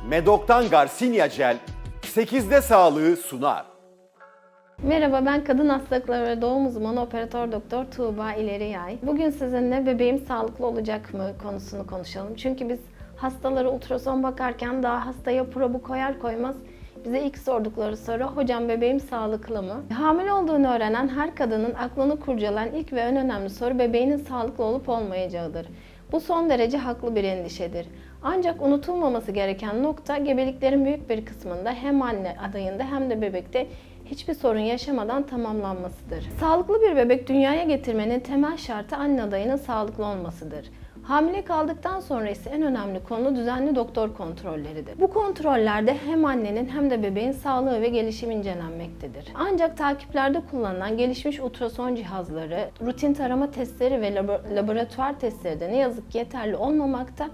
Medok'tan Garcinia Gel 8'de sağlığı sunar. Merhaba, ben kadın hastalıkları ve doğum uzmanı operatör doktor Tuğba İleriyay. Bugün sizinle bebeğim sağlıklı olacak mı konusunu konuşalım. Çünkü biz hastalara ultrason bakarken daha hastaya probu koyar koymaz bize ilk sordukları soru, hocam bebeğim sağlıklı mı? Hamile olduğunu öğrenen her kadının aklını kurcalayan ilk ve en önemli soru bebeğinin sağlıklı olup olmayacağıdır. Bu son derece haklı bir endişedir. Ancak unutulmaması gereken nokta, gebeliklerin büyük bir kısmında hem anne adayında hem de bebekte hiçbir sorun yaşamadan tamamlanmasıdır. Sağlıklı bir bebek dünyaya getirmenin temel şartı anne adayının sağlıklı olmasıdır. Hamile kaldıktan sonra ise en önemli konu düzenli doktor kontrolleridir. Bu kontrollerde hem annenin hem de bebeğin sağlığı ve gelişimi incelenmektedir. Ancak takiplerde kullanılan gelişmiş ultrason cihazları, rutin tarama testleri ve laboratuvar testleri de ne yazık ki yeterli olmamakta,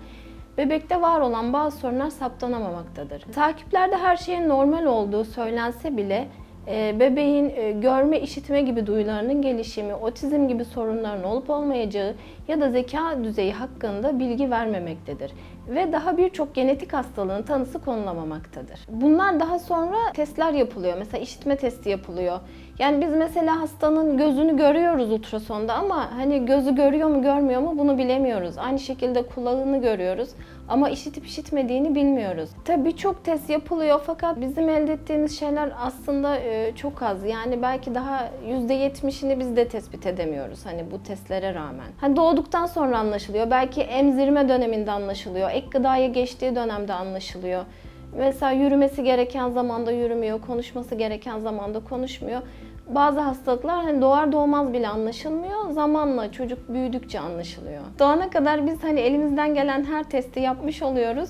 bebekte var olan bazı sorunlar saptanamamaktadır. Takiplerde her şeyin normal olduğu söylense bile bebeğin görme, işitme gibi duyularının gelişimi, otizm gibi sorunların olup olmayacağı ya da zeka düzeyi hakkında bilgi vermemektedir. Ve daha birçok genetik hastalığın tanısı konulamamaktadır. Bunlar daha sonra testler yapılıyor. Mesela işitme testi yapılıyor. Yani biz mesela hastanın gözünü görüyoruz ultrasonda ama hani gözü görüyor mu görmüyor mu bunu bilemiyoruz. Aynı şekilde kulağını görüyoruz ama işitip işitmediğini bilmiyoruz. Tabii birçok test yapılıyor fakat bizim elde ettiğimiz şeyler aslında çok az. Yani belki daha %70'ini biz de tespit edemiyoruz hani bu testlere rağmen. Hani doğduktan sonra anlaşılıyor. Belki emzirme döneminde anlaşılıyor. Ek gıdaya geçtiği dönemde anlaşılıyor. Mesela yürümesi gereken zamanda yürümüyor, konuşması gereken zamanda konuşmuyor. Bazı hastalıklar hani doğar doğmaz bile anlaşılmıyor. Zamanla çocuk büyüdükçe anlaşılıyor. Doğana kadar biz hani elimizden gelen her testi yapmış oluyoruz.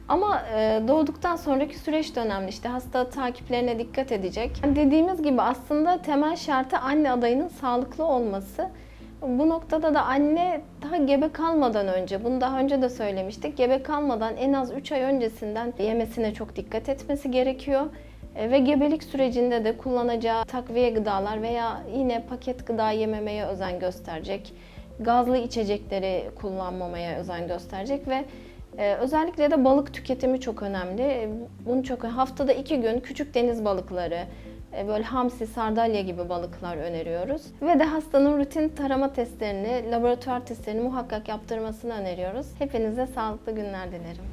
Ama doğduktan sonraki süreç de önemli. İşte hasta takiplerine dikkat edecek. Dediğimiz gibi aslında temel şartı anne adayının sağlıklı olması. Bu noktada da anne daha gebe kalmadan önce, bunu daha önce de söylemiştik, gebe kalmadan en az 3 ay öncesinden yemesine çok dikkat etmesi gerekiyor. Ve gebelik sürecinde de kullanacağı takviye gıdalar veya yine paket gıda yememeye özen gösterecek. Gazlı içecekleri kullanmamaya özen gösterecek ve özellikle de balık tüketimi çok önemli. Bunu çok haftada 2 gün küçük deniz balıkları, böyle hamsi, sardalya gibi balıklar öneriyoruz. Ve de hastanın rutin tarama testlerini, laboratuvar testlerini muhakkak yaptırmasını öneriyoruz. Hepinize sağlıklı günler dilerim.